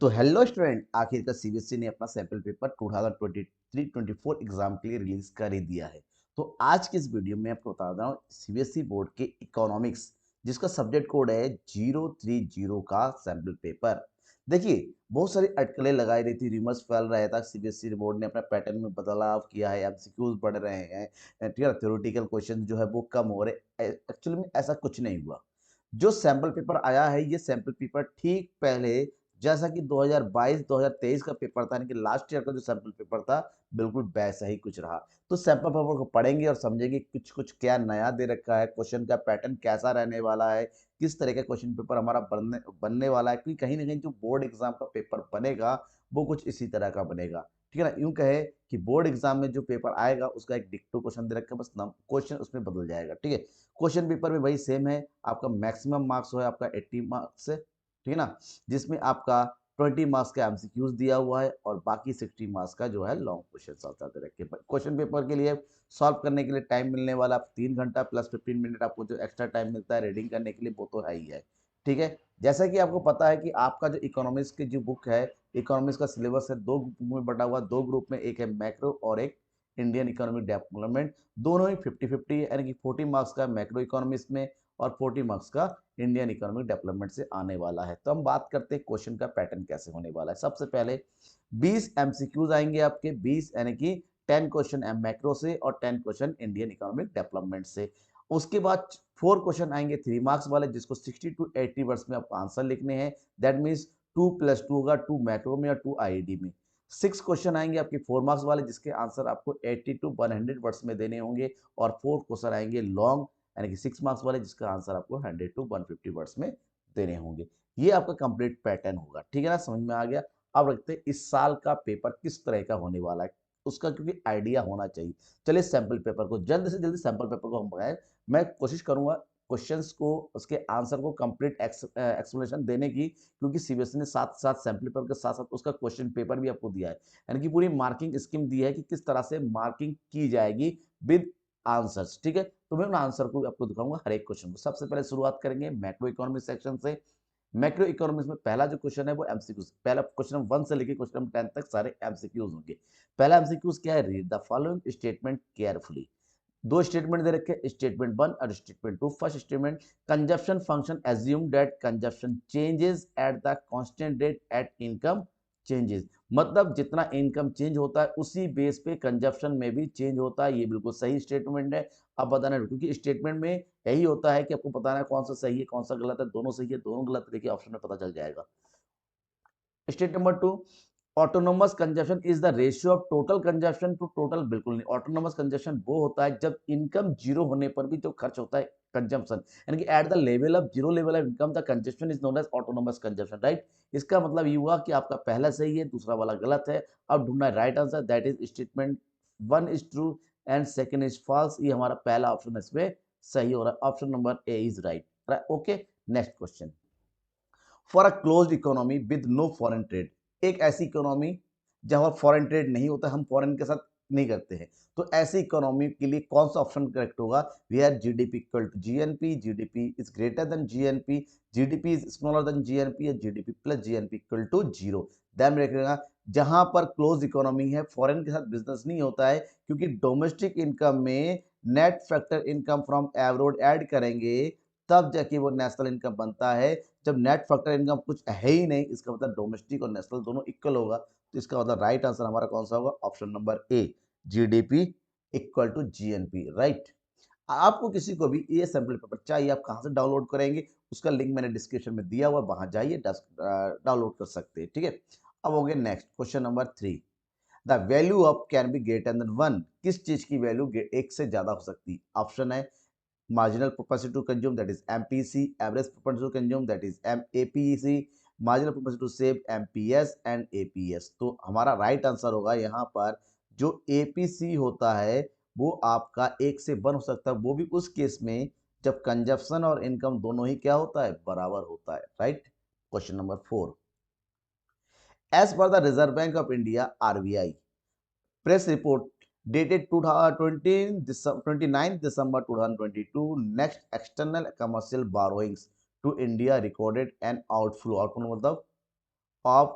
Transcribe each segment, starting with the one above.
तो hello student, आखिरकार CBSE ने अपना सैंपल पेपर 2023-24 एग्जाम के लिए रिलीज कर ही दिया है। तो आज की इस वीडियो में आपको बता रहा हूँ सीबीएसई बोर्ड के इकोनॉमिक्स जिसका सब्जेक्ट कोड है 030 का सैंपल पेपर। देखिए, बहुत सारी अटकलें लगाई रही थी, रिमर्स फैल रहा था, सीबीएसई बोर्ड ने अपना पैटर्न में बदलाव किया है, एमसीक्यूज बढ़ रहे हैं, ठीक है, थ्योरेटिकल क्वेश्चन जो है वो कम हो रहे। एक्चुअली में ऐसा कुछ नहीं हुआ। जो सैंपल पेपर आया है, ये सैंपल पेपर ठीक पहले जैसा कि 2022-2023 का पेपर था, यानी कि लास्ट ईयर का जो सैंपल पेपर था, बिल्कुल वैसा ही कुछ रहा। तो सैंपल पेपर को पढ़ेंगे और समझेंगे कुछ कुछ क्या नया दे रखा है, क्वेश्चन का पैटर्न कैसा रहने वाला है, किस तरह का क्वेश्चन पेपर हमारा बनने बनने वाला है, क्योंकि कहीं ना कहीं जो बोर्ड एग्जाम का पेपर बनेगा वो कुछ इसी तरह का बनेगा। ठीक है ना, यूं कहे कि बोर्ड एग्जाम में जो पेपर आएगा उसका एक डिक्टो क्वेश्चन दे रखा है, बस नाम क्वेश्चन उसमें बदल जाएगा। ठीक है, क्वेश्चन पेपर में वही सेम है, आपका मैक्सिमम मार्क्स हो है आपका 80 मार्क्स से, ठीक है ना, जिसमें आपका 20 मार्क्स का एमसीक्यूज दिया हुआ है और बाकी 60 मार्क्स का जो है लॉन्ग क्वेश्चन आता है। रखे क्वेश्चन पेपर के लिए सॉल्व करने के लिए टाइम मिलने वाला 3 घंटा प्लस 15 मिनट आपको जो एक्स्ट्रा टाइम मिलता है रीडिंग करने के लिए, वो तो है ही है। ठीक है, जैसा कि आपको पता है कि आपका जो इकोनॉमिक्स की जो बुक है, इकोनॉमिक्स का सिलेबस है, दो ग्रुप में बटा हुआ, दो ग्रुप में, एक है मैक्रो और एक इंडियन इकोनॉमिक डेवलपमेंट। दोनों ही 50-50 है, यानी कि 40 मार्क्स का मैक्रो इकोनॉमिक्स में और 40 मार्क्स का इंडियन इकोनॉमिक डेवलपमेंट से आने वाला है। तो हम बात करते हैं क्वेश्चन का पैटर्न कैसे होने वाला है। सबसे पहले 20 एमसीक्यूज आएंगे आपके, 20 यानी कि 10 क्वेश्चन मैक्रो से और 10 क्वेश्चन इंडियन इकोनॉमिक डेवलपमेंट से। उसके बाद 4 क्वेश्चन आएंगे 3 मार्क्स वाले, जिसको 60 टू 80 वर्ड्स में आपको आंसर लिखने हैं। दैट मीन्स 2+2 होगा, 2 मैक्रो में और 2 आईडी में। 6 क्वेश्चन आएंगे आपके 4 मार्क्स वाले, जिसके आंसर आपको 80 टू 100 वर्ड्स में देने होंगे। और 4 क्वेश्चन आएंगे लॉन्ग, यानी कि 6 मार्क्स वाले, जिसका आंसर आपको 100 टू 150 वर्ड्स में देने होंगे। ये आपका कंप्लीट पैटर्न होगा। ठीक है ना, समझ में आ गया। अब रखते हैं इस साल का पेपर किस तरह का होने वाला है, उसका क्योंकि आइडिया होना चाहिए। चलिए सैंपल पेपर को जल्द से जल्द सैंपल पेपर को हम बनाए। मैं कोशिश करूंगा क्वेश्चंस को, उसके आंसर को कंप्लीट एक्सप्लेनेशन देने की, क्योंकि सीबीएसई ने साथ साथ सैंपल पेपर के साथ साथ उसका क्वेश्चन पेपर भी आपको दिया है, यानी कि पूरी मार्किंग स्कीम दी है कि किस तरह से मार्किंग की जाएगी विद आंसर्स। ठीक है, तो मैं उन आंसर को आपको दिखाऊंगा हर एक क्वेश्चन को। सबसे पहले शुरुआत करेंगे मैक्रो इकोनॉमिक सेक्शन से। मैक्रो इकोनॉमिक्स में पहला जो क्वेश्चन है वो एमसीक्यू, पहला क्वेश्चन नंबर 1 से लेकर क्वेश्चन नंबर 10 तक सारे एमसीक्यूज होंगे। पहला एमसीक्यूज क्या है, read the following statement carefully. दो स्टेटमेंट दे रखे, स्टेटमेंट 1 और statement 2। First statement, consumption function assume that consumption changes at the constant rate at income changes. मतलब जितना इनकम चेंज होता है उसी बेस पे कंजप्शन में भी चेंज होता है। ये बिल्कुल सही स्टेटमेंट है। अब बताना, क्योंकि स्टेटमेंट में यही होता है कि आपको बताना है कौन सा सही है कौन सा गलत है, दोनों सही है दोनों गलत है, देखिए ऑप्शन में पता चल जाएगा। State number 2, autonomous consumption is the ratio of total consumption to total. बिल्कुल नहीं, ऑटोनोमस कंजप्शन वो होता है जब इनकम जीरो होने पर भी जो खर्च होता है कंजम्पशन, यानी कि at the level of zero level of income the consumption is known as autonomous consumption. Right, इसका मतलब ये हुआ कि आपका पहला सही है दूसरा वाला गलत है। अब ढूंढना है right answer, that is statement 1 is true and second is false. ये हमारा पहला ऑप्शन है, इसमें सही हो रहा है, option number A is right. Okay, next question. For a closed economy with no foreign trade, एक ऐसी इकोनॉमी जहां फॉरेन ट्रेड नहीं होता, हम फॉरेन के साथ नहीं करते हैं, तो ऐसी इकोनॉमी के लिए कौन सा ऑप्शन करेक्ट होगा। We are GDP equal to GNP, GDP is greater than GNP, GDP is smaller than GNP, या GDP plus GNP equal to zero. ध्यान में रखिएगा, जहां पर क्लोज इकोनॉमी है, फॉरेन के साथ बिजनेस नहीं होता है, क्योंकि डोमेस्टिक इनकम में net factor income from abroad add करेंगे तब जाके वो नेशनल इनकम बनता है। जब नेट फैक्टर इनकम कुछ है ही नहीं, इसका मतलब डोमेस्टिक और नेशनल दोनों इक्वल होगा, तो इसका मतलब राइट आंसर हमारा कौन सा होगा, option number A, GDP equal to GNP. Right, आपको किसी को भी ये सैंपल पेपर चाहिए, आप कहां से डाउनलोड करेंगे, उसका लिंक मैंने डिस्क्रिप्शन में दिया हुआ, वहां जाइए डाउनलोड कर सकते हैं। ठीक है, अब हो गया next question number 3। The value of can be greater than 1, किस चीज की वैल्यू एक से ज्यादा हो सकती है। ऑप्शन है marginal propensity to consume, that is MPC, average propensity to consume, that is APEC, marginal propensity to save, MPS and APS। तो हमारा राइट आंसर होगा यहाँ पर जो APC होता है वो आपका 1 से 1 हो सकता है, वो भी उस केस में जब कंजप्शन और इनकम दोनों ही क्या होता है, बराबर होता है। Right, question number 4। As per the Reserve Bank of India RBI press report dated 29 December 2022, next external commercial borrowings to India recorded an outflow, outflow मतलब of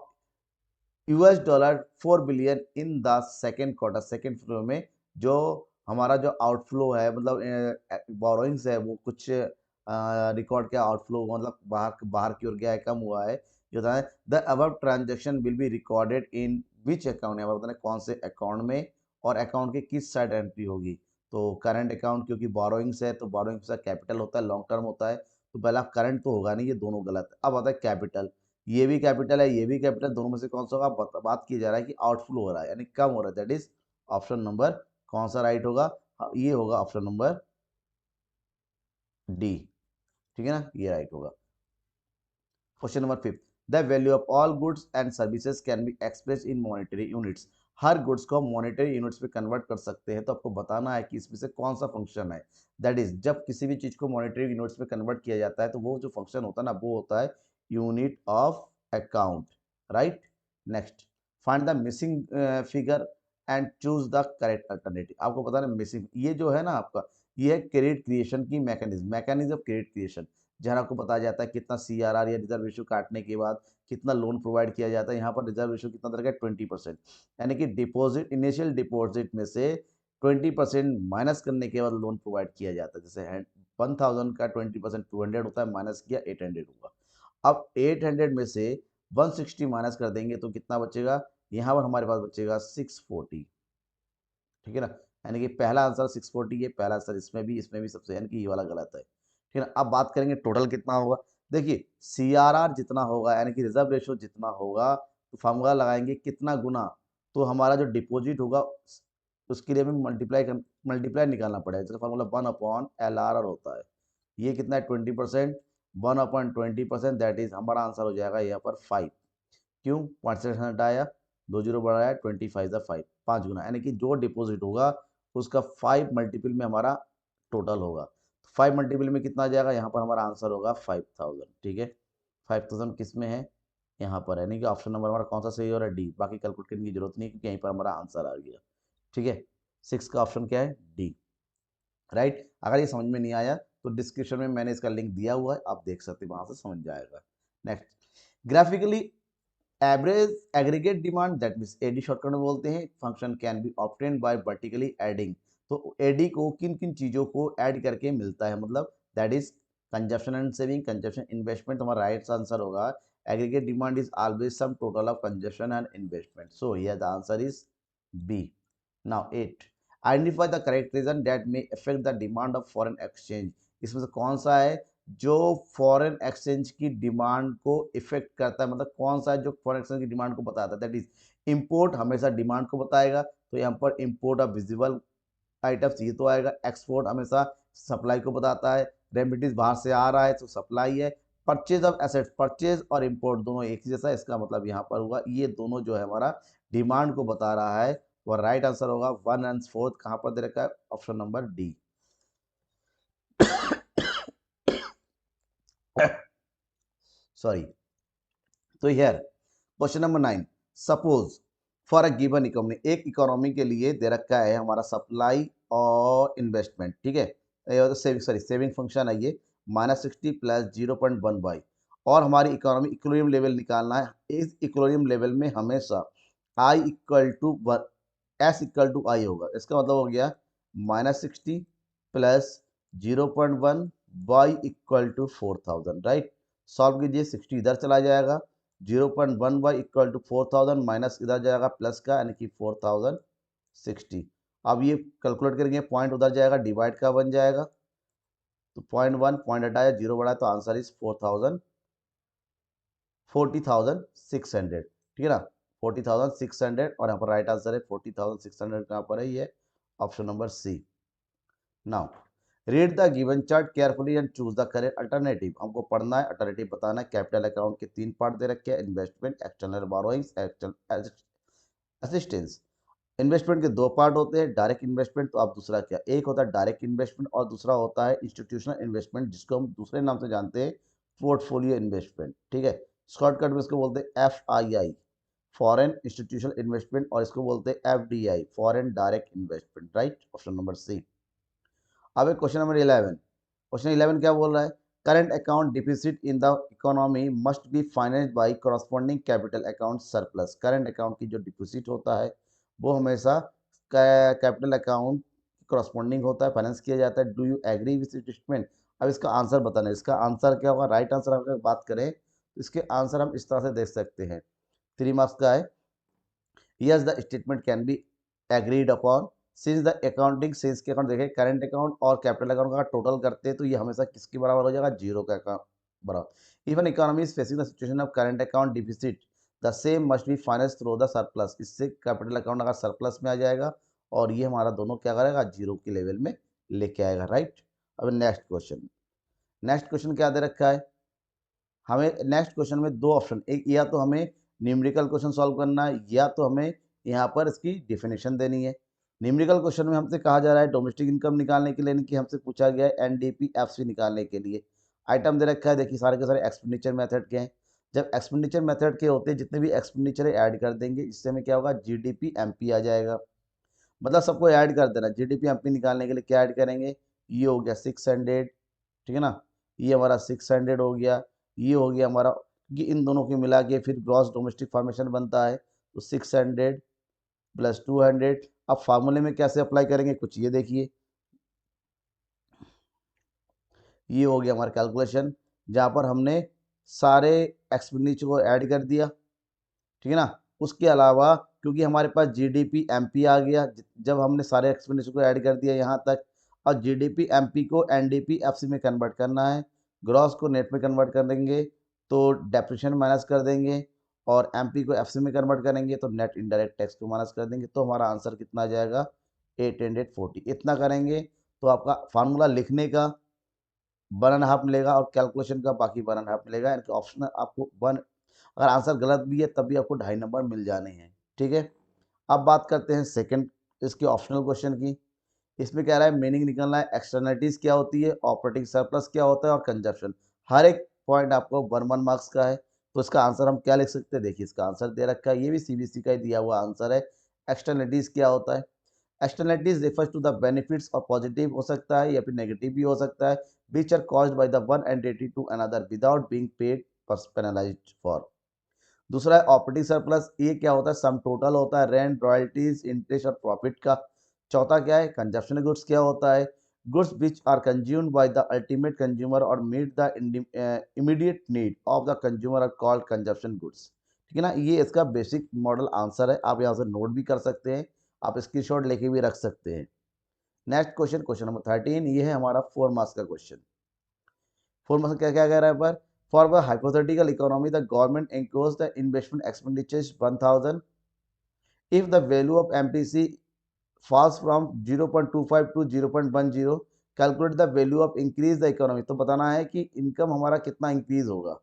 $4 billion in the second quarter, second flow में जो हमारा जो outflow है, मतलब borrowings है, वो कुछ रिकॉर्ड किया आउटफ्लो, मतलब बाहर बाहर की ओर गया है, कम हुआ है। ये होता है the above transaction will be recorded in which account, यहाँ पर बताना कौन से अकाउंट में और अकाउंट के किस साइड एंट्री होगी। तो करंट अकाउंट, क्योंकि बोरोइंग्स है तो बोरोइंग्स का कैपिटल होता है, लॉन्ग टर्म होता है, तो पहला करंट तो होगा नहीं, ये दोनों गलत है। अब आता है कैपिटल, ये भी कैपिटल है, ये भी कैपिटल, दोनों में से कौन सा होगा। बात की जा रहा है कि आउटफ्लो हो रहा है यानी कम हो रहा है, दैट इज ऑप्शन नंबर कौन सा राइट होगा। ये होगा ऑप्शन नंबर डी, ठीक है ना, ये राइट होगा। Question number 5, the value of all goods and services can be express in monetary units. Her goods को मॉनेटरी यूनिट्स में कन्वर्ट कर सकते हैं, तो आपको बताना है कि इसमें से कौन सा फंक्शन है। दैट इज जब किसी भी चीज को मॉनेटरी यूनिट्स में कन्वर्ट किया जाता है तो वो जो फंक्शन होता है ना, वो होता है unit of account, right. Next, find the missing figure and choose the correct alternative. आपको पता है मिसिंग, ये जो है ना आपका, ये है क्रेडिट क्रिएशन की mechanism, mechanism of credit creation, जहाँ आपको बताया जाता है कितना सीआरआर या रिजर्व रेशियो काटने के बाद कितना लोन प्रोवाइड किया जाता है। यहाँ पर रिजर्व रेशियो कितना तरह का 20%, यानी कि डिपॉजिट, इनिशियल डिपॉजिट में से 20% माइनस करने के बाद लोन प्रोवाइड किया जाता है। जैसे 1000 का 20% 200 होता है, माइनस किया 800 होगा। अब 800 में से 160 माइनस कर देंगे तो कितना बचेगा, यहाँ पर हमारे पास बचेगा 640, ठीक है ना। यानी कि पहला आंसर 640 है, पहला आंसर इसमें भी सबसे, यानी कि ये वाला गलत है, ठीक है ना। अब बात करेंगे टोटल कितना होगा। देखिए सीआरआर जितना होगा, यानी कि रिजर्व रेशियो जितना होगा, तो फार्मूला लगाएंगे कितना गुना, तो हमारा जो डिपॉजिट होगा उसके लिए हमें मल्टीप्लाई निकालना पड़ेगा। जैसे फार्मूला 1/LRR होता है, ये कितना है 20%, 1/20%, दैट इज हमारा आंसर हो जाएगा यहाँ पर 5। क्यों, 5 हटाया, 2 जीरो बढ़ाया, 25 5 गुना, यानी कि जो डिपॉजिट होगा उसका 5 मल्टीपल में हमारा टोटल होगा। 5 मल्टीपल में कितना आ जाएगा, यहाँ पर हमारा आंसर होगा 5000, ठीक है। 5000 किस में है, यहाँ पर, यानी कि ऑप्शन नंबर हमारा कौन सा सही हो रहा है, डी। बाकी कैलकुलेट करने की जरूरत नहीं, क्योंकि यहीं पर हमारा आंसर आ गया, ठीक है। 6 का ऑप्शन क्या है, डी, राइट। अगर ये समझ में नहीं आया तो डिस्क्रिप्शन में मैंने इसका लिंक दिया हुआ है, आप देख सकते हैं, वहां से समझ जाएगा। Next, graphically average aggregate demand, that means AD shortcut में बोलते हैं, function can be obtained by vertically adding. तो एडी को किन किन चीजों को ऐड करके मिलता है, मतलब that is consumption and saving, consumption investment, हमारा राइट आंसर होगा aggregate demand is always sum total of consumption and investment, so here the answer is B. Now 8, identify the correct reason that may affect the demand of foreign exchange. इसमें से कौन सा है जो foreign exchange की डिमांड को effect करता है, मतलब कौन सा है जो फॉरेन एक्सचेंज की डिमांड को बताता है। दैट इज इंपोर्ट हमेशा डिमांड को बताएगा, तो यहाँ पर इंपोर्ट ऑफ विजिबल आइटम्स ये तो आएगा। एक्सपोर्ट हमेशा सप्लाई को बताता है, रेमिडीज बाहर से आ रहा है तो सप्लाई है। परचेज ऑफ एसेट्स, परचेज और इंपोर्ट दोनों एक ही जैसा है, इसका मतलब यहाँ पर होगा ये दोनों जो है हमारा डिमांड को बता रहा है। और राइट आंसर होगा 1 और 4 कहाँ पर दे रखा है, ऑप्शन नंबर डी। सॉरी। तो here question number 9, suppose for a given economy, एक इकोनॉमी के लिए दे रखा है हमारा सप्लाई और इन्वेस्टमेंट, ठीक है, सेविंग फंक्शन है ये, -60 प्लस 0.1 और हमारी इकोनॉमी इक्विलिब्रियम लेवल निकालना है। इस इक्विलिब्रियम लेवल में हमेशा I equal to S equal to I होगा, इसका मतलब हो गया -60 plus 0.1 Y equal to 4000, right. Solve कीजिए, 60 इधर चला जाएगा, 0.1 वाई इक्वल टू 4000 माइनस इधर जाएगा प्लस का, यानी कि 4060। अब ये कैलकुलेट करेंगे, पॉइंट उधर जाएगा, डिवाइड का बन जाएगा, तो 0.1 पॉइंट हटाया, 0 बढ़ाया, तो आंसर इज 40,600, ठीक है ना, 40,600। और यहाँ पर राइट आंसर है 40,600, कहाँ पर है, ये option number C. Now read the given chart carefully and choose the correct alternative. हमको पढ़ना है, अल्टरनेटिव बताना है। कैपिटल अकाउंट के 3 पार्ट दे रखे हैं, investment, external borrowings, external assistance. Investment के 2 पार्ट होते हैं, डायरेक्ट इन्वेस्टमेंट, तो आप दूसरा क्या, एक होता है डायरेक्ट इन्वेस्टमेंट और दूसरा होता है इंस्टीट्यूशनल इन्वेस्टमेंट, जिसको हम दूसरे नाम से जानते हैं पोर्टफोलियो इन्वेस्टमेंट, ठीक है। शॉर्टकट में इसको बोलते हैं FII, फॉरेन इंस्टीट्यूशनल इन्वेस्टमेंट, और इसको बोलते हैं FDI, foreign direct investment, right, option number C. अब क्वेश्चन नंबर 11, क्वेश्चन 11 क्या बोल रहा है, current account deficit in the economy must be financed by corresponding capital account surplus. Current account की जो डिफिसिट होता है वो हमेशा कैपिटल अकाउंट कॉरस्पॉन्डिंग होता है, फाइनेंस किया जाता है। Do you agree with statement? अब इसका आंसर बताना है। इसका आंसर क्या होगा? राइट आंसर अगर बात करें तो इसके आंसर हम इस तरह से देख सकते हैं। 3 मार्क्स का है। Yes the statement can be agreed upon since the accounting sense के अकाउंट देखें कैरेंट अकाउंट और कैपिटल अकाउंट का टोटल करते हैं तो ये हमेशा किसके बराबर हो जाएगा? जीरो का अकाउंट बराबर। Even economy is facing the situation of current account deficit the same must be finance through the surplus. इससे कैपिटल अकाउंट अगर सरप्लस में आ जाएगा और ये हमारा दोनों क्या करेगा? जीरो के लेवल में लेके आएगा, राइट। अब नेक्स्ट क्वेश्चन, नेक्स्ट क्वेश्चन क्या दे रखा है हमें? नेक्स्ट क्वेश्चन में दो ऑप्शन, एक या तो हमें न्यूमेरिकल क्वेश्चन सॉल्व करना है या तो हमें यहाँ पर इसकी डेफिनेशन देनी है। न्यूमेरिकल क्वेश्चन में हमसे कहा जा रहा है डोमेस्टिक इनकम निकालने के लिए, यानी कि हमसे पूछा गया है एनडीपी-एफसी निकालने के लिए। आइटम दे रखा है, देखिए सारे के सारे एक्सपेंडिचर मेथड के हैं। जब एक्सपेंडिचर मेथड के होते हैं जितने भी एक्सपेंडिचर ऐड कर देंगे, इससे हमें क्या होगा? जीडीपी एमपी आ जाएगा। मतलब सबको ऐड कर देना। जीडीपी एमपी निकालने के लिए क्या ऐड करेंगे? ये हो गया 600, ठीक है ना, ये हमारा 600 हो गया, ये हो गया हमारा, कि इन दोनों के मिला के फिर ग्रॉस डोमेस्टिक फॉर्मेशन बनता है, तो 600 प्लस 200। अब फार्मूले में कैसे अप्लाई करेंगे? कुछ ये देखिए, ये हो गया हमारा कैलकुलेशन जहाँ पर हमने सारे एक्सपेंडिचर को ऐड कर दिया, ठीक है ना। उसके अलावा क्योंकि हमारे पास जीडीपी एमपी आ गया, जब हमने सारे एक्सपेंडिचर को ऐड कर दिया यहाँ तक, और जीडीपी एमपी को एनडीपी एफसी में कन्वर्ट करना है, ग्रॉस को नेट में कन्वर्ट कर देंगे तो डेप्रिसिएशन माइनस कर देंगे, और एमपी को एफसी में कन्वर्ट करेंगे तो नेट इनडायरेक्ट टैक्स को माइनस कर देंगे, तो हमारा आंसर कितना आ जाएगा? 840। इतना करेंगे तो आपका फार्मूला लिखने का 1.5 मिलेगा और कैलकुलेशन का बाकी 1.5 मिलेगा, यानी कि ऑप्शन आपको वन, अगर आंसर गलत भी है तब भी आपको 2.5 नंबर मिल जाने हैं, ठीक है। अब बात करते हैं सेकंड इसके ऑप्शनल क्वेश्चन की। इसमें कह रहा है मीनिंग निकलना है, एक्सटर्नलिटीज क्या होती है, ऑपरेटिंग सरप्लस क्या होता है और कंजप्शन। हर एक पॉइंट आपको 1 मार्क्स का है, तो इसका आंसर हम क्या लिख सकते हैं? देखिए इसका आंसर दे रखा है, ये भी सीबीएसई का ही दिया हुआ आंसर है। एक्सटर्नलिटीज क्या होता है? Externalities refers to the benefits, और पॉजिटिव हो सकता है या फिर नेगेटिव भी हो सकता है, which are caused by the one entity to another without being paid penalized for. दूसरा है ऑपरेटिंग सरप्लस, ये क्या होता है? सम टोटल होता है रेंट, रॉयल्टीज, इंटरेस्ट और प्रॉफिट का। चौथा क्या है? कंजप्शन गुड्स क्या होता है? Goods which are consumed by the ultimate consumer और meet the immediate need of the consumer are called consumption goods, ठीक है ना। ये इसका बेसिक मॉडल आंसर है, आप यहाँ से नोट भी कर सकते हैं, आप स्क्रीनशॉट लेके भी रख सकते हैं। नेक्स्ट क्वेश्चन, क्वेश्चन नंबर 13, ये है हमारा 4 मार्क्स का क्वेश्चन। 4 मार्क्स क्या क्या कह रहा है पर? For the hypothetical economy the government increase the investment expenditures 1000 if the value of MPC falls from 0.25 to 0.10, calculate the value of increase the economy. तो बताना है कि इनकम हमारा कितना इंक्रीज होगा,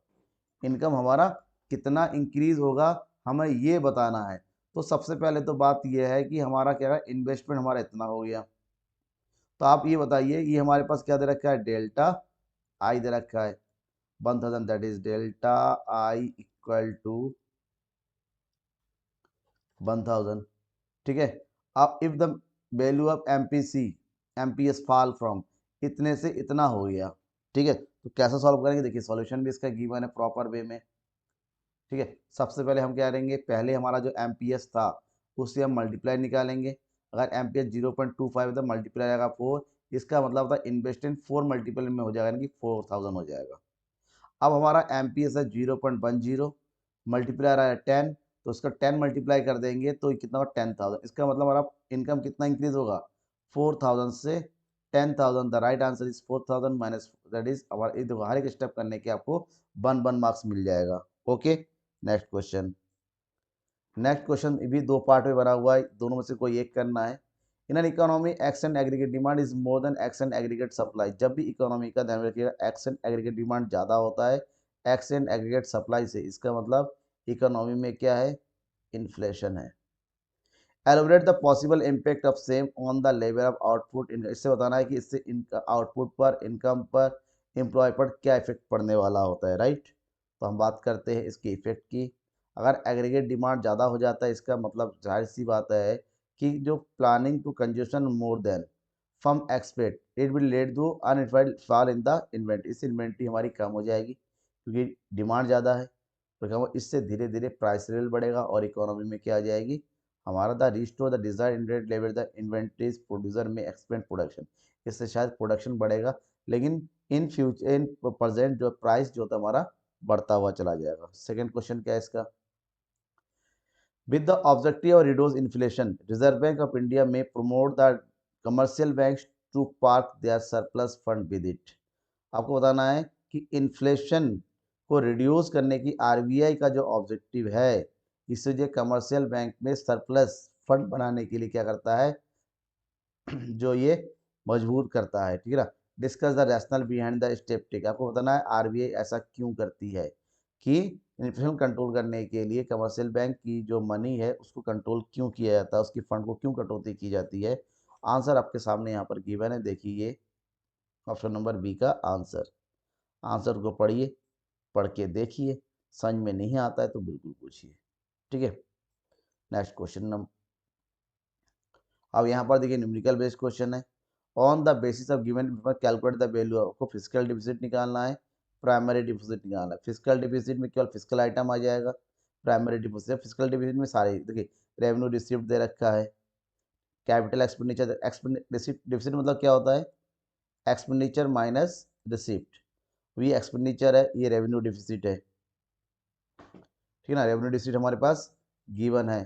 इनकम हमारा कितना इंक्रीज होगा, हमें ये बताना है। तो सबसे पहले तो बात ये है कि हमारा क्या है, इन्वेस्टमेंट हमारा इतना हो गया, तो आप ये बताइए ये हमारे पास क्या दे रखा है? डेल्टा आई दे रखा है 1000, that is delta I equal to 1000, ठीक है। अब if the value of MPC MPS fall from, इतने से इतना हो गया, ठीक है। तो कैसे सॉल्व करेंगे? देखिए सॉल्यूशन भी इसका गिवन है प्रॉपर वे में, ठीक है। सबसे पहले हम क्या करेंगे? पहले हमारा जो एमपीएस था उससे हम मल्टीप्लाई निकालेंगे। अगर एमपीएस 0.25 है तो मल्टीप्लाई आएगा 4, इसका मतलब था इन्वेस्ट इन 4 मल्टीपल में हो जाएगा, यानी कि 4000 हो जाएगा। अब हमारा एमपीएस है 0.10, मल्टीप्लाई है 10, तो इसका 10 मल्टीप्लाई कर देंगे तो कितना होगा? 10,000। इसका मतलब हमारा इनकम कितना इंक्रीज होगा? 4000 से 10,000। The right answer is 4000 minus, that is हमारा, देखो हर एक स्टेप करने के आपको 1 मार्क्स मिल जाएगा। Okay, next question. Next question भी दो पार्ट में बना हुआ है, दोनों में से कोई एक करना है। In an economy x and aggregate demand is more than x and aggregate supply. जब भी इकोनॉमी का ध्यान रखिएगा एक्स एंड एग्रीगेट डिमांड ज़्यादा होता है एक्स एंड एग्रीगेट सप्लाई से, इसका मतलब इकोनॉमी में क्या है? इन्फ्लेशन है। Elaborate the possible impact of same on the level of output. इससे बताना है कि इससे इनका आउटपुट पर, इनकम पर, एम्प्लॉय पर क्या इफेक्ट पड़ने वाला होता है, राइट। तो हम बात करते हैं इसके इफेक्ट की। अगर एग्रीगेट डिमांड ज़्यादा हो जाता है इसका मतलब जाहिर सी बात है कि जो planning to consumption more than from expect it will lead to unintended fall in the inventory, इस इन्वेंट्री हमारी कम हो जाएगी क्योंकि डिमांड ज़्यादा है, तो क्या हुआ, इससे धीरे धीरे प्राइस लेवल बढ़ेगा और इकोनॉमी में क्या आ जाएगी हमारा the restore the desire invent level the inventories producer में एक्सपेंड प्रोडक्शन, इससे शायद प्रोडक्शन बढ़ेगा, लेकिन इन फ्यूचर इन प्रेजेंट जो प्राइस जो होता है हमारा बढ़ता हुआ चला जाएगा। सेकंड क्वेश्चन क्या है इसका, with the objective of reduce inflation, Reserve Bank of India may promote the commercial banks to park their surplus fund with it। आपको बताना है कि इन्फ्लेशन को रिड्यूस करने की आरबीआई का जो ऑब्जेक्टिव है, इससे जो कमर्शियल बैंक में सरप्लस फंड बनाने के लिए क्या करता है जो ये मजबूर करता है, ठीक है ना। Discuss the rational behind the step take, आपको बताना है आरबीआई ऐसा क्यों करती है कि इन्फ्लेशन कंट्रोल करने के लिए कमर्शियल बैंक की जो मनी है उसको कंट्रोल क्यों किया जाता है, उसकी फंड को क्यों कटौती की जाती है। आंसर आपके सामने यहाँ पर गिवन है, देखिए ये ऑप्शन नंबर बी का आंसर। आंसर को पढ़िए, पढ़ के देखिए, समझ में नहीं आता है तो बिल्कुल पूछिए, ठीक है। नेक्स्ट क्वेश्चन नंबर, अब यहाँ पर देखिए न्यूमेरिकल बेस्ड क्वेश्चन है। On the basis of given calculate the value, आपको फिजिकल डिफिसिट निकालना है, प्राइमरी डिफिसिट निकालना है। फिजिकल डिफिसिट में केवल फिजिकल आइटम आ जाएगा, प्राइमरी डिफिसिट फिजिकल डिफिसिट में सारे देखिए रेवेन्यू रिसिप्ट दे रखा है, कैपिटल एक्सपेंडिचर, डिफिसिट मतलब क्या होता है एक्सपेंडिचर माइनस रिसिप्ट, ये एक्सपेंडिचर है, ये रेवेन्यू डिफिसिट है, ठीक है ना। रेवेन्यू डिफिसिट हमारे पास गिवन है,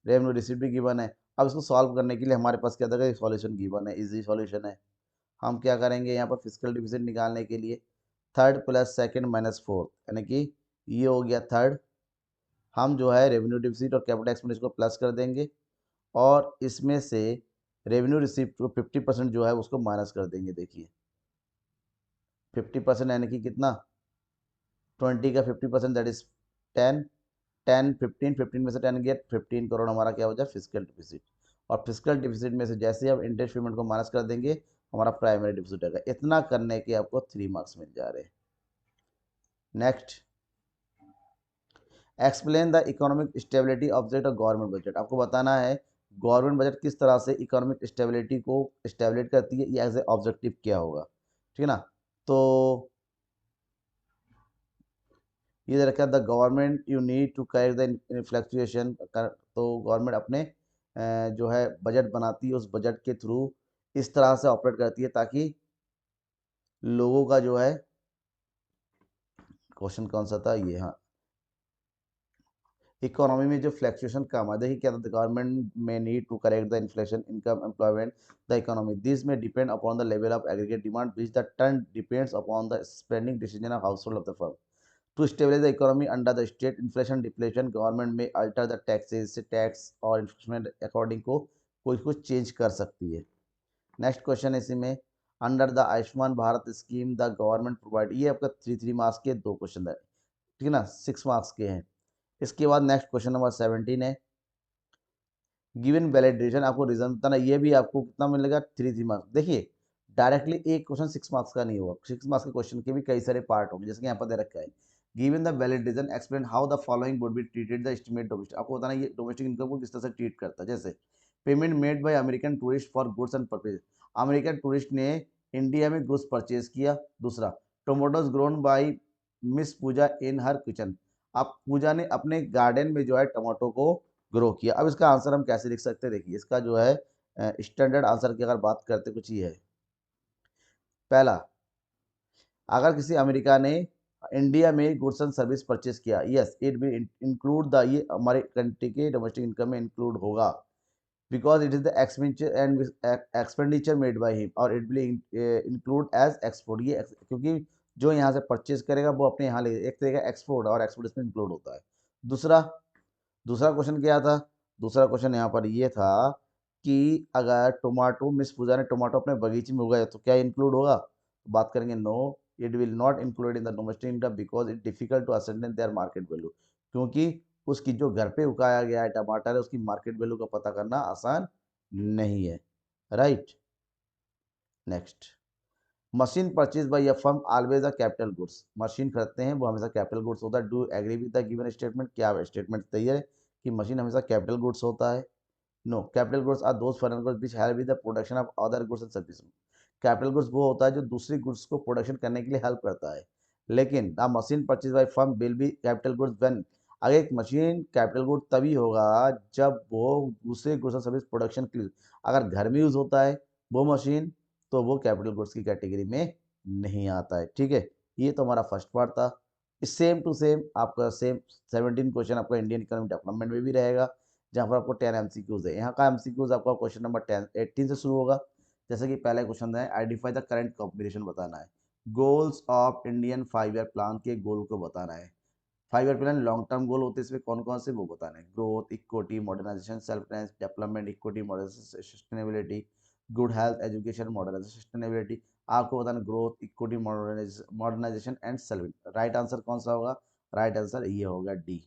रेवेन्यू रिसिप्ट भी गिवन है। अब इसको सॉल्व करने के लिए हमारे पास क्या था, सॉल्यूशन गिवन है, इजी सॉल्यूशन है। हम क्या करेंगे यहाँ पर फिजिकल डिफिसिट निकालने के लिए third plus second minus fourth, यानी कि ये हो गया थर्ड, हम जो है रेवेन्यू डिफिसिट और कैपिटल एक्सपेंडिचर को प्लस कर देंगे और इसमें से रेवेन्यू रिसिप्ट को 50% जो है उसको माइनस कर देंगे। देखिए 50% यानी कि कितना, 20 का 50% दैट इज 10, 10 15, 15 में से 10 गया 15 करोड़ हमारा क्या हो जाए फिजिकल डिफिसिट। और फिजिकल डिफिसिट में से जैसे ही आप इंटरेस्ट पेमेंट को माइनस कर देंगे हमारा प्राइमरी डिफिसिट आएगा। इतना करने के आपको 3 मार्क्स मिल जा रहे हैं। Next, explain the economic stability object of government budget, आपको बताना है गवर्नमेंट बजट किस तरह से इकोनॉमिक स्टेबिलिटी को स्टेबलेट करती है, ये एज ए ऑब्जेक्टिव क्या होगा, ठीक है ना। तो ये दे रखा है the government you need to carry the fluctuation, तो गवर्नमेंट अपने जो है बजट बनाती है, उस बजट के थ्रू इस तरह से ऑपरेट करती है ताकि लोगों का जो है, क्वेश्चन कौन सा था ये, हाँ, इकोनॉमी में जो फ्लक्चुएशन कम है। देखिए क्या था, गवर्नमेंट में need to correct the inflation income employment the economy, this में depend upon the level of aggregate demand which the turn depends upon the spending decision of household of the firm. To stabilize the economy under the state inflation deflation, government may alter the taxes, tax और inflation according को कुछ कुछ change कर सकती है। Next question इसी में, under the Ayushman Bharat scheme the government provide, ये आपका 3 मार्क्स के 2 क्वेश्चन है, ठीक है ना, 6 मार्क्स के हैं। इसके बाद नेक्स्ट क्वेश्चन नंबर 17 है, गिवन वैलिड रीजन, आपको रीजन बताना, ये भी आपको कितना मिलेगा 3 मार्क्स। देखिए डायरेक्टली एक क्वेश्चन 6 मार्क्स का नहीं होगा, 6 मार्क्स के क्वेश्चन के भी कई सारे पार्ट होंगे, जैसे कि यहाँ पर दे रखा है given the valid reason explain how the following would be treated the estimate domestic, आपको बताना ये डोमेस्टिक इनकम को किस तरह से ट्रीट करता है। जैसे payment made by American tourist for goods and purchase, American tourist ने इंडिया में गुड्स परचेज किया। दूसरा, tomatoes grown by Miss Puja in her kitchen, आप पूजा ने अपने गार्डन में जो है टमाटो को ग्रो किया। अब इसका आंसर हम कैसे लिख सकते हैं, देखिए इसका जो है स्टैंडर्ड आंसर की अगर बात करते कुछ ये है। पहला, अगर किसी अमेरिका ने इंडिया में गुड्स एंड सर्विस परचेज किया, yes it will include the, ये हमारे कंट्री के डोमेस्टिक इनकम में इंक्लूड होगा because it is the expenditure and expenditure made by him और it will include as export, ये क्योंकि जो यहाँ से परचेज करेगा वो अपने यहाँ ले, एक तरह का एक्सपोर्ट और एक्सपोर्ट इसमें इंक्लूड होता है। दूसरा, दूसरा क्वेश्चन क्या था, दूसरा क्वेश्चन यहाँ पर ये था कि अगर टोमेटो मिस पूजा ने टोमेटो अपने बगीचे में उगाया तो क्या इंक्लूड होगा, तो बात करेंगे no it will not include in the domestic income because it difficult to ascertain their market value, क्योंकि उसकी जो घर पे उगाया गया है टमाटर है उसकी मार्केट वैल्यू का पता करना आसान नहीं है, right. Next, machine purchase by a firm always a capital goods, machine खरीदते हैं वो हमेशा कैपिटल गुड्स होता है। Do agree with the given statement, क्या स्टेटमेंट तैयार है कि मशीन हमेशा कैपिटल गुड्स होता है। No, capital goods are those foreign goods which help with the production of other goods and services. Capital goods वो होता है जो दूसरी गुड्स को प्रोडक्शन करने के लिए हेल्प करता है। लेकिन the machine purchase by firm will be capital goods when, अगर एक मशीन कैपिटल गुड तभी होगा जब वो दूसरे गुड्स और सर्विस प्रोडक्शन के लिए, अगर घर में यूज होता है वो मशीन, तो वो कैपिटल गुड्स की कैटेगरी में नहीं आता है। ठीक है, ये तो हमारा फर्स्ट पार्ट था। सेम टू सेम आपका सेम 17 क्वेश्चन आपका इंडियन इकोनॉमिक डेवलपमेंट में भी रहेगा, जहाँ पर आपको 10 एमसीक्यूज है। यहाँ का एमसीक्यूज आपका क्वेश्चन नंबर 10 18 से शुरू होगा। जैसे कि पहला क्वेश्चन है, आइडेंटिफाई द करंट कॉम्बिनेशन बताना है। Goals of Indian 5 year plan के गोल को बताना है। 5 year plan long term goal होते हैं, इसमें कौन कौन से वो बताना है। Growth, equity, modernisation, self development, equity, modernisation, sustainability, good health, education, modernisation, sustainability. आपको बताना growth, equity, modernisation and self. Right answer कौन सा होगा? राइट आंसर ये होगा डी,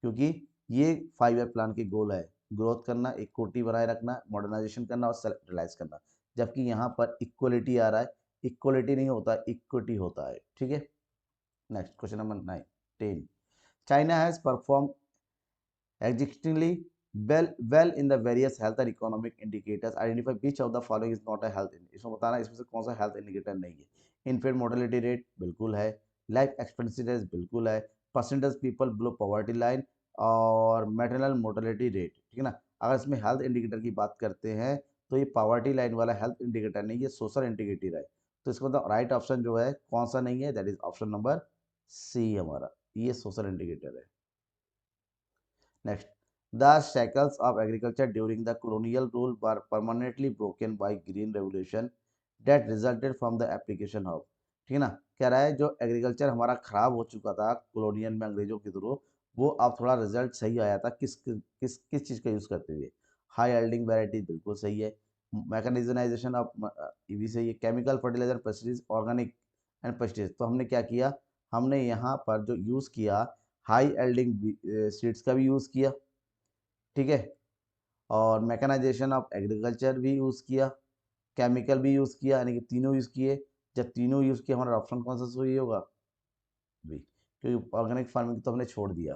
क्योंकि ये 5 ईयर प्लान के गोल है। ग्रोथ करना, इक्विटी बनाए रखना, मॉडर्नाइजेशन करना और सेल्फ रिलाइज करना। जबकि यहाँ पर इक्वलिटी आ रहा है, इक्वलिटी नहीं होता, इक्विटी होता है। ठीक है, next question number 9 10। China has performed exceedingly well in the various health and economic indicators. Identify which of the following is not a health indicator. इसमें बताना इसमें से कौन सा हेल्थ इंडिकेटर नहीं है। इन्फेंट मोर्टेलिटी रेट बिल्कुल है, लाइफ एक्सपेक्टेंसी रेट बिल्कुल है, percentage people below poverty line और मैटरनल मोर्टेलिटी रेट। ठीक है ना। अगर इसमें हेल्थ इंडिकेटर की बात करते हैं तो ये पॉवर्टी लाइन वाला हेल्थ इंडिकेटर नहीं, ये सोशल इंडिकेटर है। तो इसका मतलब राइट ऑप्शन जो है कौन सा नहीं है, that is option number C हमारा, ये सोशल इंडिकेटर है। Next, the shackles of agriculture during the colonial rule were permanently broken by green revolution that resulted from the application of। ठीक है ना। कह रहा है जो एग्रीकल्चर हमारा खराब हो चुका था कॉलोनियल में अंग्रेजों के थ्रू, वो अब थोड़ा रिजल्ट सही आया था। किस चीज का यूज करते हुए? हाई एल्डिंग वैरायटी बिल्कुल सही है। मैकेनाइजेशन ऑफ ये भी सही है। Chemical fertiliser, pesticides, organic and pesticides. तो हमने क्या किया, हमने यहाँ पर जो यूज किया हाई एल्डिंग सीड्स का भी यूज किया। ठीक है, और मैकेनाइजेशन ऑफ एग्रीकल्चर भी यूज किया, केमिकल भी यूज किया, यानी कि तीनों यूज किए। जब तीनों यूज किए हमारा ऑप्शन कौन सा सही होगा? बी, क्योंकि ऑर्गेनिक फार्मिंग तो हमने छोड़ दिया।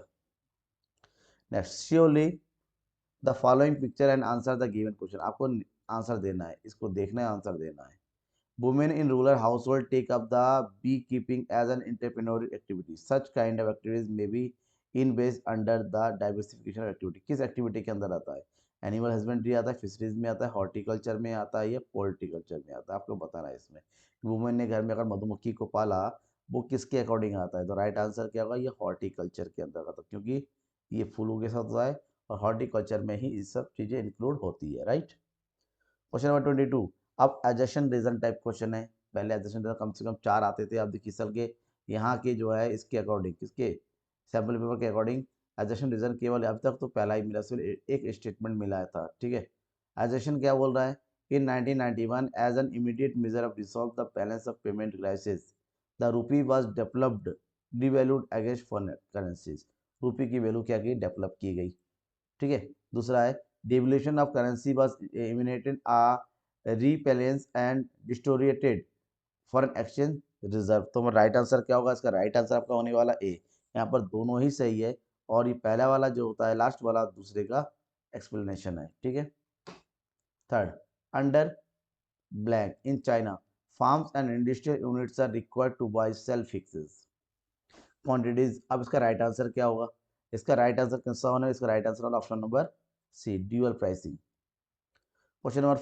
Next, surely the following picture and answer the given question. आपको आंसर देना है, इसको देखना है, आंसर देना है। Women in rural household take up the beekeeping as an entrepreneurial activity. Such kind of activities may be in based under the diversification of activity. किस activity के अंदर आता है? एनिमल हस्बेंड्री आता है, फिशरीज में आता है, हॉर्टिकल्चर में आता है, या पोल्ट्रिकल्चर में आता है? आपको बताना है इसमें। वुमेन ने घर में अगर मधुमक्खी को पाला, वो किसके अकॉर्डिंग आता है? तो राइट आंसर क्या होगा? ये हॉर्टिकल्चर के अंदर आता है, क्योंकि ये फूलों के साथ होता है और हॉर्टिकल्चर में ही ये सब चीजें इंक्लूड होती है। राइट। Question number 22। अब एडजशन रीजन टाइप क्वेश्चन है। पहले एडजशन रीजन कम से कम 4 आते थे, अब देखिए सल के यहाँ के जो है इसके अकॉर्डिंग, किसके सैम्पल पेपर के अकॉर्डिंग एडजशन रीजन केवल अभी तक तो पहला ही मिला, सिर्फ एक स्टेटमेंट मिला था। ठीक है, एडजशन क्या बोल रहा है? In 1991 as an immediate measure of dissolve the balance of payment crisis the rupee was developed devalued against foreign currencies. Rupee की वैल्यू क्या की? डेवलप की गई। ठीक है। दूसरा है devaluation of currency was imminent a repellence and distorted foreign exchange reserve। तो राइट आंसर क्या होगा इसका? राइट आंसर आपका होने वाला ए। यहाँ पर दोनों ही सही है, और ये पहला वाला जो होता है लास्ट वाला दूसरे का एक्सप्लेनेशन है। ठीक है। Third, under blank in China farms and industrial units are required to buy self fixes quantities. अब इसका राइट आंसर क्या होगा? इसका राइट आंसर कौन सा होना है? इसका राइट आंसर होगा option number C, dual pricing. Question number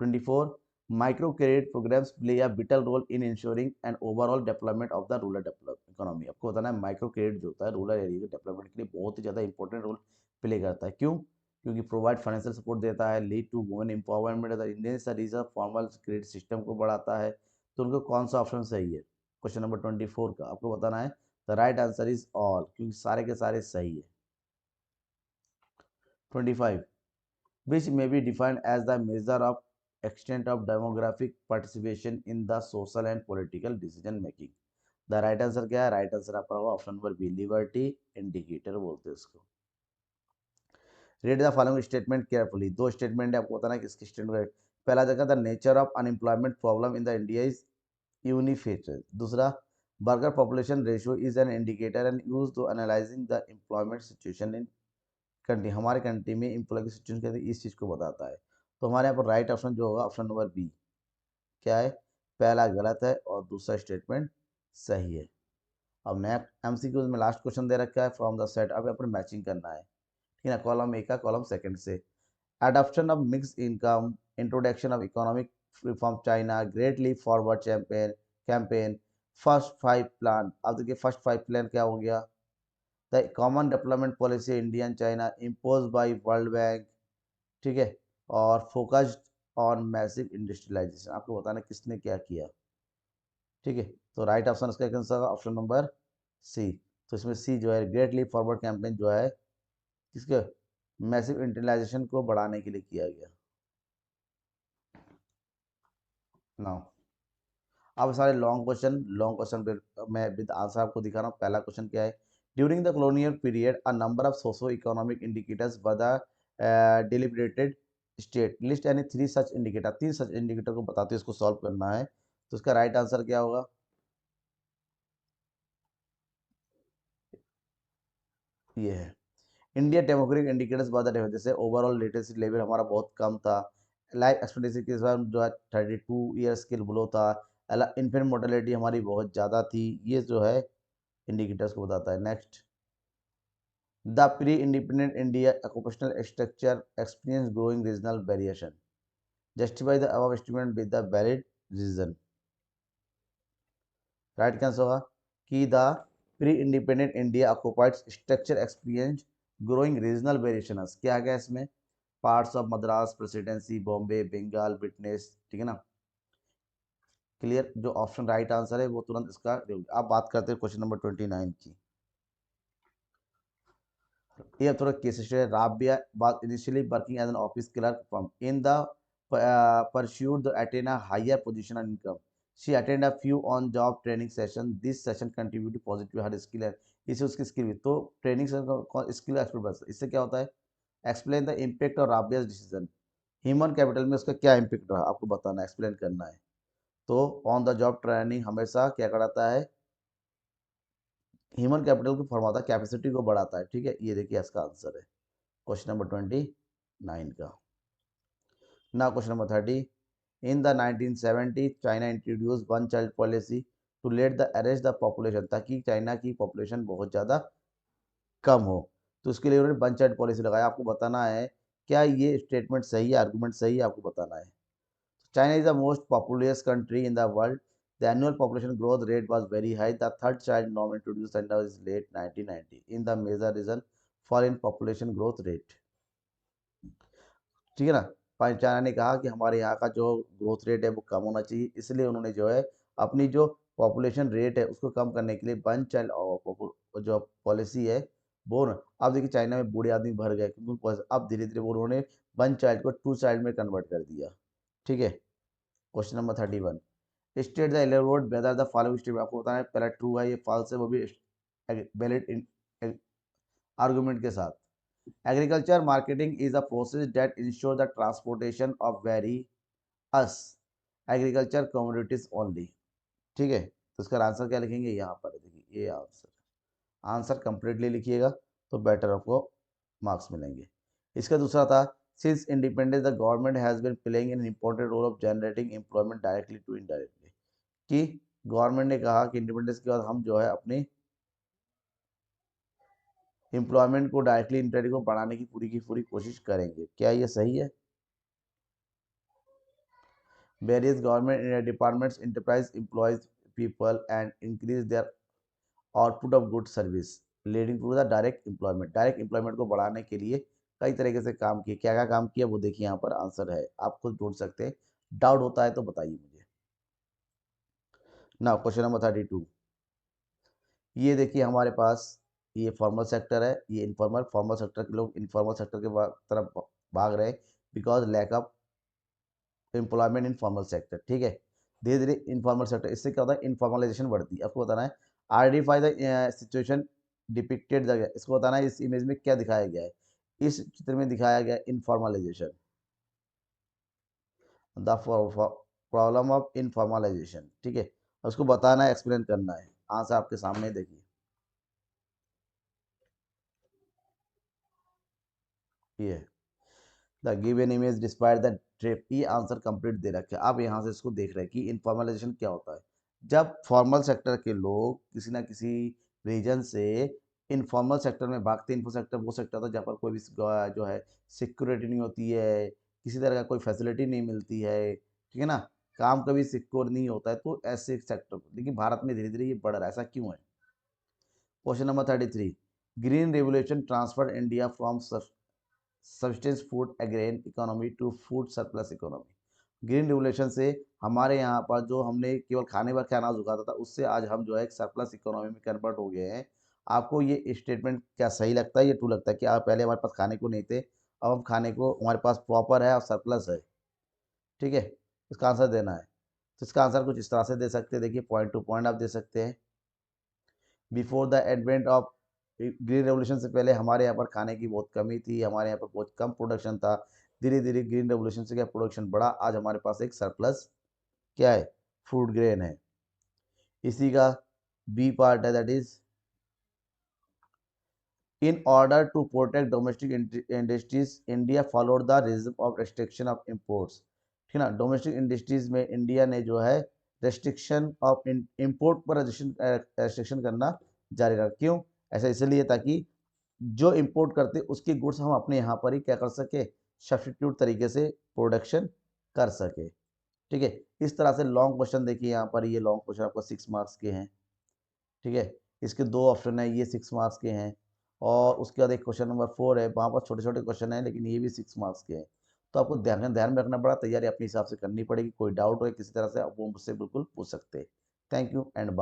24। Micro credit programmes play a vital role in insuring and overall development of the rural economy. आपको बताना है माइक्रो क्रेडिट जो होता है रूरल एरिया के डेवलपमेंट के लिए बहुत ही ज़्यादा इंपॉर्टेंट रोल प्ले करता है। क्यों? क्योंकि प्रोवाइड फाइनेंशियल सपोर्ट देता है, lead to women empowerment, Indian studies formal credit system को बढ़ाता है। तो उनको कौन सा ऑप्शन सही है? क्वेश्चन नंबर 24 का आपको बताना है। The right answer is all, क्योंकि सारे के सारे सही है। 25, which may be defined as the measure of extent of demographic participation in the social and political decision making। The right answer क्या है? राइट आंसर आपका होगा option number B, liberty indicator बोलते हैं उसको। Read the following statement carefully. दो statement है, आपको बताना है किसकी स्टेटमेंट। पहला देखा the nature of unemployment problem in the India is unified. दूसरा, worker population ratio is an indicator and use to analysing the employment situation in country, हमारे कंट्री में एम्प्लॉय की सिचुएशन कहते हैं, इस चीज़ को बताता है। तो हमारे यहाँ पर राइट ऑप्शन जो होगा ऑप्शन नंबर बी, क्या है, पहला गलत है और दूसरा स्टेटमेंट सही है। अब नया एमसीक्यूज में लास्ट क्वेश्चन दे रखा है फ्रॉम द सेट, अब अपने मैचिंग करना है, ठीक है, कॉलम ए का कॉलम सेकंड से। Adoption of mix income, introduction of economic reform China, great leap forward campaign, first five plan. अब देखिए फर्स्ट फाइव प्लान क्या हो गया, the common development policy India and China impose by World Bank, ठीक है, और focused on massive industrialisation. आपको बताना किसने क्या किया, ठीक है। तो राइट ऑप्शन इसका आंसर होगा ऑप्शन नंबर सी। तो इसमें सी जो है ग्रेट लीप फॉरवर्ड कैंपेन जो है किसके, मैसिव इंडस्ट्रियलाइजेशन को बढ़ाने के लिए किया गया। नाउ अब सारे लॉन्ग क्वेश्चन मैं विद आंसर आपको दिखा रहा हूँ। पहला क्वेश्चन क्या है, during the colonial period a number of socio economic indicators were the deliberated state list यानी थ्री सच इंडिकेटर, तीन सच इंडिकेटर को बताते हैं, इसको सॉल्व करना है। तो इसका राइट आंसर क्या होगा, ये है इंडिया डेमोग्राफिक इंडिकेटर्स बता रहे, जैसे ओवरऑल लिटरेसी लेवल हमारा बहुत कम था, लाइफ एक्सपेक्टेंसी के साथ जो है 32 ईयर्स के बिलो था, इन्फेंट मोर्टेलिटी हमारी बहुत ज़्यादा थी, ये जो है इंडिकेटर्स को बताता है। Next, the pre independent India occupational structure experience growing regional variation, justify the above statement with the valid reason. Right क्या आंसर होगा कि the pre independent India occupied structure experience growing regional variation, क्या आ गया इसमें, parts of Madras presidency, Bombay, Bengal witness, ठीक है ना, क्लियर। जो ऑप्शन राइट आंसर है वो तुरंत इसका। अब बात करते हैं क्वेश्चन नंबर 29 की। ये थोड़ा केस स्टडी है। Rabia was initially working as an office clerk firm in the pursuit to attain a higher position and income. She attended a few on-job training sessions. This session contributed positively to her skill है, इससे उसकी skill हुई। तो training से skill expert बस, इससे क्या होता है, एक्सप्लेन द इम्पैक्ट ऑफ राबियाज डिसीजन, ह्यूमन कैपिटल में उसका क्या इम्पैक्ट रहा आपको बताना है, एक्सप्लेन करना है। तो ऑन द जॉब ट्रेनिंग हमेशा क्या कराता है, ह्यूमन कैपिटल को फॉर्माता है, कैपेसिटी को बढ़ाता है, ठीक है। ये देखिए इसका आंसर है क्वेश्चन नंबर 29 का। ना question number 30, in the 1970 China introduce one child policy to let the arrest the population, ताकि चाइना की पॉपुलेशन बहुत ज़्यादा कम हो, तो उसके लिए उन्होंने वन चाइल्ड पॉलिसी लगाया। आपको बताना है क्या ये स्टेटमेंट सही है, आर्गूमेंट सही है, आपको बताना है। China is the most populous country in the world, the annual population growth rate was very high, the third child norm introduced in the late 1990 in the major reason for in population growth rate, ठीक है ना। China ने कहा कि हमारे यहाँ का जो ग्रोथ रेट है वो कम होना चाहिए, इसलिए उन्होंने जो है अपनी जो पॉपुलेशन रेट है उसको कम करने के लिए वन चाइल्ड जो पॉलिसी है वो न, अब देखिए चाइना में बूढ़े आदमी भर गए क्योंकि अब धीरे धीरे वो उन्होंने वन चाइल्ड को टू चाइल्ड में कन्वर्ट कर दिया, ठीक है। Question number 31, state the elaborate whether the following statement, आपको बताना है पहला ट्रू है ये फॉल्स है, वो भी वैलिड आर्गुमेंट के साथ। Agriculture marketing is a process that ensures the transportation of various agriculture commodities only, ठीक है। तो इसका आंसर क्या लिखेंगे, यहाँ पर देखिए ये आंसर, आंसर कंप्लीटली लिखिएगा तो बेटर आपको मार्क्स मिलेंगे। इसका दूसरा था, since independence the government has been playing an important role of generating employment directly to indirectly, कि गवर्नमेंट ने कहा कि इंडिपेंडेंस के बाद हम जो है अपनी एम्प्लॉयमेंट को डायरेक्टली इनडायरेक्टली को बढ़ाने की पूरी कोशिश करेंगे, क्या ये सही है। Various government departments enterprise employs people and increase their output of good service leading to the direct employment, direct employment को बढ़ाने के लिए कई तरीके से काम किए, क्या क्या काम किया वो देखिए, यहाँ पर आंसर है, आप खुद ढूंढ सकते हैं, डाउट होता है तो बताइए मुझे। ना क्वेश्चन नंबर 32, ये देखिए हमारे पास ये फॉर्मल सेक्टर है, ये इनफॉर्मल, फॉर्मल सेक्टर के लोग इनफॉर्मल सेक्टर के तरफ भाग रहे because lack of employment in formal sector, ठीक है। धीरे धीरे इनफॉर्मल सेक्टर, इससे क्या होता है, इनफॉर्मलाइजेशन बढ़ती है। आपको बताना है identify the situation depicted the, इसको बताना है इस इमेज में क्या दिखाया गया है, इस चित्र में दिखाया गया informalisation, the problem of informalisation, ठीक है। उसको बताना है, एक्सप्लेन करना है, आंसर आपके सामने देखिए। ये the given image despite the trip, ये आंसर कंप्लीट दे रखे। आप यहाँ से इसको देख रहे हैं कि इनफॉर्मलाइजेशन क्या होता है। जब फॉर्मल सेक्टर के लोग किसी ना किसी रीजन से इनफॉर्मल सेक्टर में भागते, इन्फो सेक्टर वो सेक्टर होता है जहाँ पर कोई भी जो है सिक्योरिटी नहीं होती है, किसी तरह का कोई फैसिलिटी नहीं मिलती है, ठीक है ना, काम कभी सिक्योर नहीं होता है, तो ऐसे सेक्टर, लेकिन भारत में धीरे धीरे ये बढ़ रहा है, ऐसा क्यों है। Question number 33, green revolution transfer India from substance food एग्रेन economy to food surplus economy. Green revolution से हमारे यहाँ पर जो हमने केवल खाने भर के अनाज उगाता था, उससे आज हम जो है एक सरप्लस इकोनॉमी में कन्वर्ट हो गए हैं। आपको ये स्टेटमेंट क्या सही लगता है या ट्रू लगता है कि आप पहले हमारे पास खाने को नहीं थे, अब हम खाने को हमारे पास प्रॉपर है और सरप्लस है, ठीक है, इसका आंसर देना है। तो इसका आंसर कुछ इस तरह से दे सकते हैं, देखिए पॉइंट टू पॉइंट आप दे सकते हैं। Before the advent of green revolution से पहले हमारे यहाँ पर खाने की बहुत कमी थी, हमारे यहाँ पर बहुत कम प्रोडक्शन था। धीरे धीरे ग्रीन रेवोल्यूशन से क्या प्रोडक्शन बढ़ा, आज हमारे पास एक सरप्लस क्या है, फूड ग्रेन है। इसी का बी पार्ट है, that is in order to protect domestic industries India followed the regime of restriction of imports, ठीक है ना। डोमेस्टिक इंडस्ट्रीज में इंडिया ने जो है रेस्ट्रिक्शन ऑफ इम्पोर्ट पर रेस्ट्रिक्शन करना जारी रखा। क्यों, ऐसा इसलिए ताकि जो इंपोर्ट करते उसके गुड्स हम अपने यहाँ पर ही क्या कर सके, सब्स्टिट्यूट तरीके से प्रोडक्शन कर सके, ठीक है। इस तरह से लॉन्ग क्वेश्चन देखिए, यहाँ पर ये लॉन्ग क्वेश्चन आपको 6 मार्क्स के हैं, ठीक है। इसके 2 ऑप्शन है, ये 6 मार्क्स के हैं। और उसके बाद एक क्वेश्चन नंबर 4 है, वहाँ पर छोटे छोटे क्वेश्चन है लेकिन ये भी 6 मार्क्स के हैं। तो आपको ध्यान ध्यान में रखना पड़ा, तैयारी अपने हिसाब से करनी पड़ेगी। कोई डाउट हो किसी तरह से आप वो मुझसे बिल्कुल पूछ सकते हैं। Thank you and bye.